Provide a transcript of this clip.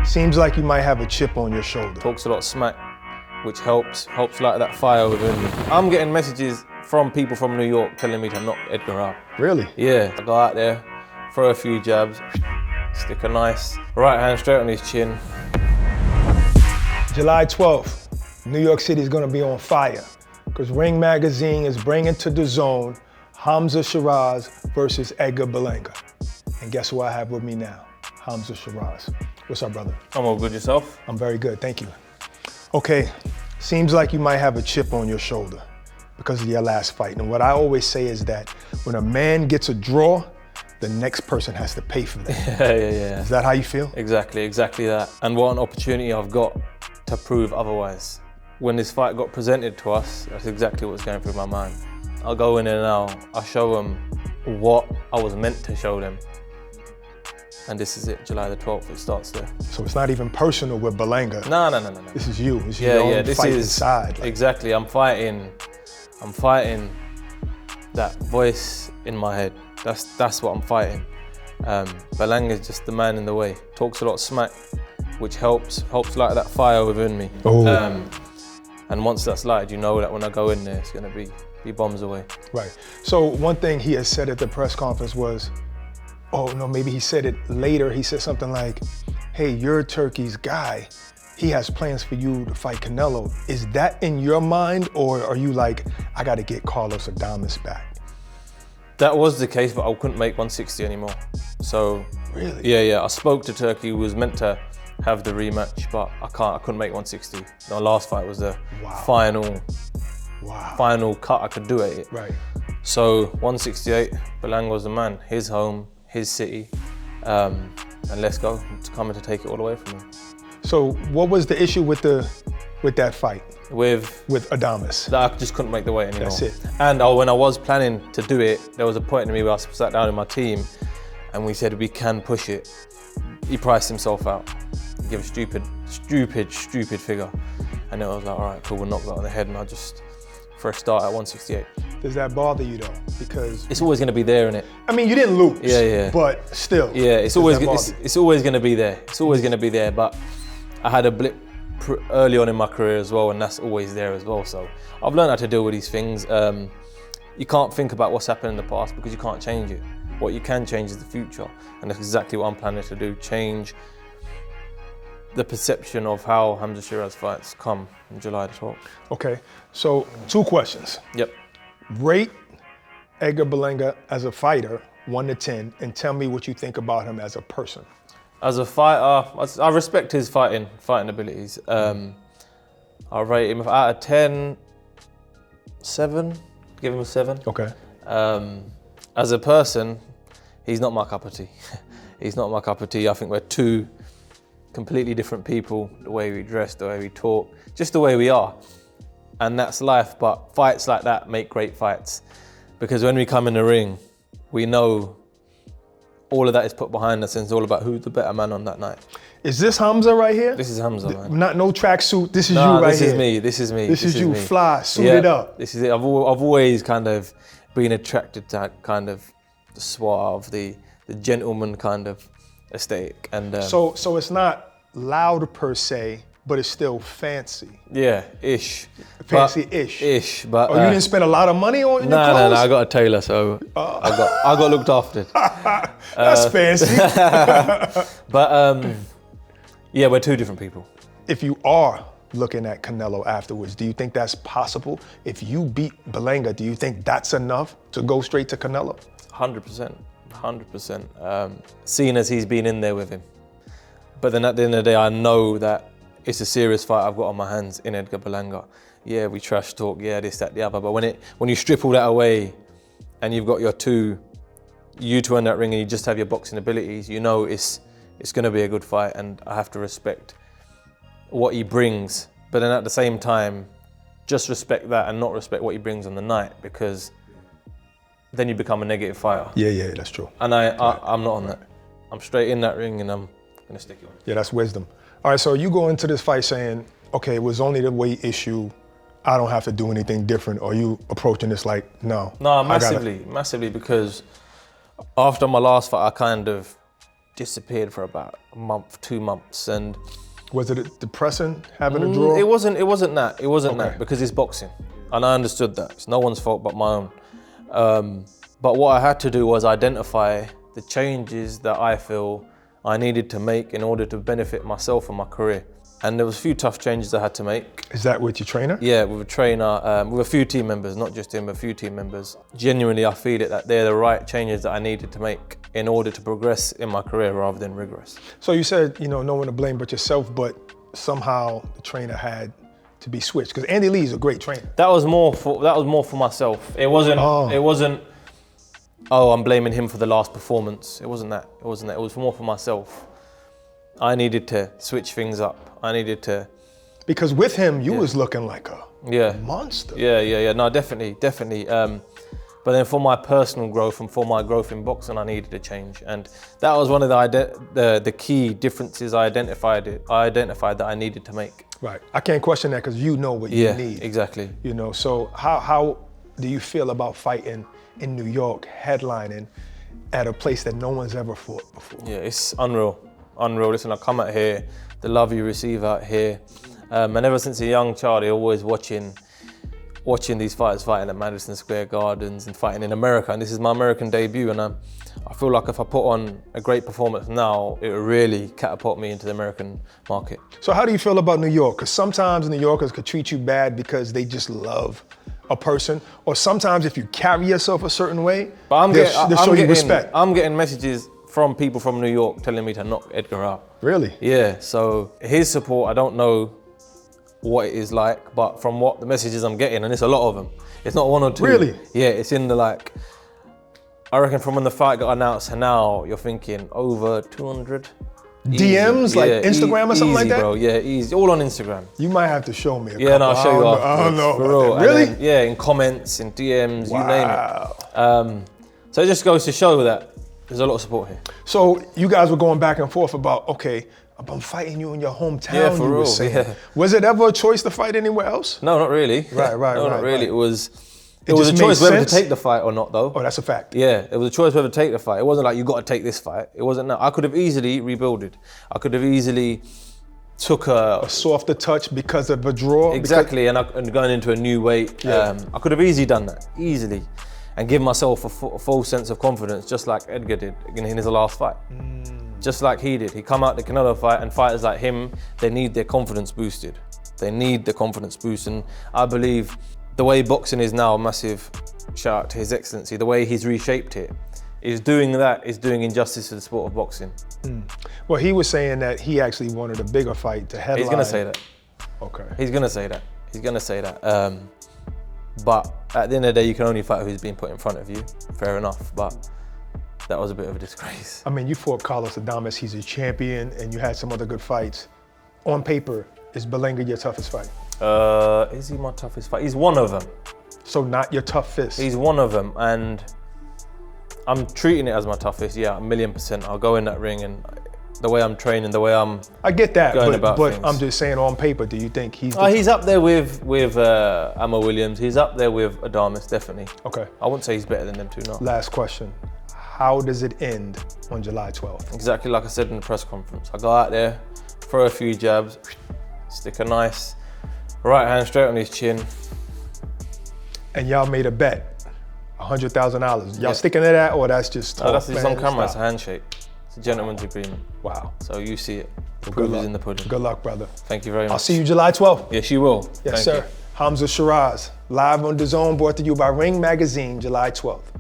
Seems like you might have a chip on your shoulder. Talks a lot of smack, which helps light that fire within me. I'm getting messages from people from New York telling me to knock Edgar out. Really? Yeah, I go out there, throw a few jabs, stick a nice right hand straight on his chin. July 12th, New York City is gonna be on fire because Ring Magazine is bringing to DAZN Hamzah Sheeraz versus Edgar Berlanga. And guess who I have with me now? Hamzah Sheeraz. What's up, brother? I'm all good, yourself? I'm very good, thank you. Okay, seems like you might have a chip on your shoulder because of your last fight. And what I always say is that when a man gets a draw, the next person has to pay for that. Yeah. Is that how you feel? Exactly that. And what an opportunity I've got to prove otherwise. When this fight got presented to us, that's exactly what's going through my mind. I'll go in there now, I'll show them what I was meant to show them. And this is it, July the 12th, it starts there. So it's not even personal with Berlanga. No. This is you, it's your own this fight is, inside. Exactly, I'm fighting that voice in my head. That's what I'm fighting. Berlanga's just the man in the way. Talks a lot of smack, which helps light that fire within me. Oh. And once that's lighted, you know that when I go in there, it's gonna be bombs away. Right, so one thing he has said at the press conference was, oh no, maybe he said it later, he said something like, hey, you're Turkey's guy. He has plans for you to fight Canelo. Is that in your mind, or are you like, I gotta get Carlos Adames back? That was the case, but I couldn't make 160 anymore. So, really? Yeah, I spoke to Turkey, who was meant to have the rematch, but I couldn't make 160. My last fight was the final cut I could do at it. Right. So 168, Berlanga was the man, his home, his city, and let's go. It's coming to take it all away from him. So what was the issue with that fight? With Adames? That I just couldn't make the weight anymore. That's it. And when I was planning to do it, there was a point in me where I sat down with my team and we said we can push it. He priced himself out. He gave a stupid figure. And then I was like, all right, cool, we'll knock that on the head, and I just, for a start at 168. Does that bother you though? Because it's always going to be there, innit? I mean, you didn't lose. Yeah. But still. Yeah, it's always going to be there. It's always going to be there. But I had a blip early on in my career as well, and that's always there as well. So I've learned how to deal with these things. You can't think about what's happened in the past because you can't change it. What you can change is the future, and that's exactly what I'm planning to do. Change the perception of how Hamzah Sheeraz fights come in July the 12th. Okay, so 2 questions. Yep. Rate Edgar Berlanga as a fighter, 1 to 10, and tell me what you think about him as a person. As a fighter, I respect his fighting abilities. I rate him out of 10, 7. Give him a 7. Okay. As a person, he's not my cup of tea. He's not my cup of tea. I think we're two completely different people, the way we dress, the way we talk, just the way we are. And that's life, but fights like that make great fights. Because when we come in the ring, we know all of that is put behind us, and it's all about who's the better man on that night. Is this Hamzah right here? This is Hamzah, man. No tracksuit, this is you right this here. This is me. This is you, fly, suited up. This is it. I've always kind of been attracted to kind of the suave, the gentleman kind of aesthetic. And so it's not loud per se, but it's still fancy. Yeah, ish. Fancy-ish. Ish, but you didn't spend a lot of money on your clothes? No, I got a tailor, so I got looked after. That's fancy. But yeah, we're two different people. If you are looking at Canelo afterwards, do you think that's possible? If you beat Berlanga, do you think that's enough to go straight to Canelo? 100%. Seeing as he's been in there with him. But then at the end of the day, I know that it's a serious fight I've got on my hands in Edgar Berlanga. Yeah, we trash talk, yeah, this, that, the other. But when you strip all that away and you've got you two in that ring and you just have your boxing abilities, you know it's gonna be a good fight, and I have to respect what he brings. But then at the same time, just respect that and not respect what he brings on the night, because then you become a negative fighter. Yeah, that's true. And I'm not on that. I'm straight in that ring and I'm gonna stick it on. Yeah, that's wisdom. All right, so you go into this fight saying, okay, it was only the weight issue, I don't have to do anything different, or you approaching this like, no? No, massively, because after my last fight, disappeared for about a month, 2 months, and Was it depressing having a draw? It wasn't that. It wasn't Okay. that, because it's boxing, and I understood that. It's no one's fault but my own. But what I had to do was identify the changes that I feel I needed to make in order to benefit myself and my career. And there was a few tough changes I had to make. Is that with your trainer? Yeah, with a trainer, with a few team members, not just him, but a few team members. Genuinely, I feel it that they're the right changes that I needed to make in order to progress in my career rather than regress. So you said, no one to blame but yourself, but somehow the trainer had to be switched, because Andy Lee's a great trainer. That was more for myself. It wasn't. Oh, I'm blaming him for the last performance. It wasn't that. It was more for myself. I needed to switch things up. I needed to. Because with him, you was looking like a monster. Yeah. No, definitely. But then for my personal growth and for my growth in boxing, I needed a change, and that was one of the key differences I identified that I needed to make. Right. I can't question that because you know what you need. Exactly. So how do you feel about fighting in New York, headlining at a place that no one's ever fought before? Yeah, it's unreal. Listen, I come out here, the love you receive out here, and ever since a young child, I always watching these fighters fighting at Madison Square Gardens and fighting in America, and this is my American debut, and I feel like if I put on a great performance now, it will really catapult me into the American market. So how do you feel about New York? Because sometimes New Yorkers could treat you bad because they just love a person, or sometimes if you carry yourself a certain way, they'll show you respect. I'm getting messages from people from New York telling me to knock Edgar out. Really? Yeah, so his support, I don't know what it is like, but from what the messages I'm getting, and it's a lot of them, it's not one or two. Really? Yeah, it's in the I reckon from when the fight got announced to now, you're thinking over 200. DMs, easy. like Instagram or something like that? Bro. Yeah, easy, all on Instagram. You might have to show me a Yeah, no, I'll show you after. I don't know. For real. Really? Then, in comments, in DMs, Wow. you name it. So it just goes to show that there's a lot of support here. So you guys were going back and forth about, okay, I'm fighting you in your hometown. Yeah, for you were real. saying. Yeah. Was it ever a choice to fight anywhere else? No, not really. Right. No, not really. Right. It was a just choice made whether to sense? take the fight or not, though. Oh, that's a fact. Yeah, it was a choice whether to take the fight. It wasn't like you got to take this fight. It wasn't that. I could have easily rebuilded. I could have easily took A softer touch because of a draw. exactly, and going into a new weight. Yeah. I could have easily done that, and give myself a full sense of confidence, just like Edgar did in his last fight. Just like he did. He come out the Canelo fight, and fighters like him, they need their confidence boosted. They need the confidence boost, and I believe the way boxing is now, massive shout out to His Excellency, the way he's reshaped it, is doing injustice to the sport of boxing. Well, he was saying that he actually wanted a bigger fight to headline. He's gonna say that. Okay. He's gonna say that. But at the end of the day, you can only fight who's being put in front of you. Fair enough, but that was a bit of a disgrace. I mean, you fought Carlos Adames, he's a champion, and you had some other good fights. On paper, is Berlanga your toughest fight? Is he my toughest fight? He's one of them. So not your toughest? He's one of them, and I'm treating it as my toughest. Yeah, 1,000,000%. I'll go in that ring, and the way I'm training, the way I'm I get that, but things. I'm just saying on paper, do you think he's he's up there with Amma Williams. He's up there with Adames, definitely. Okay. I wouldn't say he's better than them two, no. Last question. How does it end on July 12th? Exactly like I said in the press conference. I go out there, throw a few jabs, stick a nice right hand straight on his chin. And y'all made a bet, $100,000. Y'all sticking to that, or that's just talk? No, that's just on camera. It's a Stop. handshake. It's a gentleman's agreement. Wow. So you see it. The Good proof luck. is in the pudding. Good luck, brother. Thank you very much. I'll see you July 12th. Yes, you will. Yes, Thank sir. you. Hamzah Sheeraz, live on DAZN, brought to you by Ring Magazine, July 12th.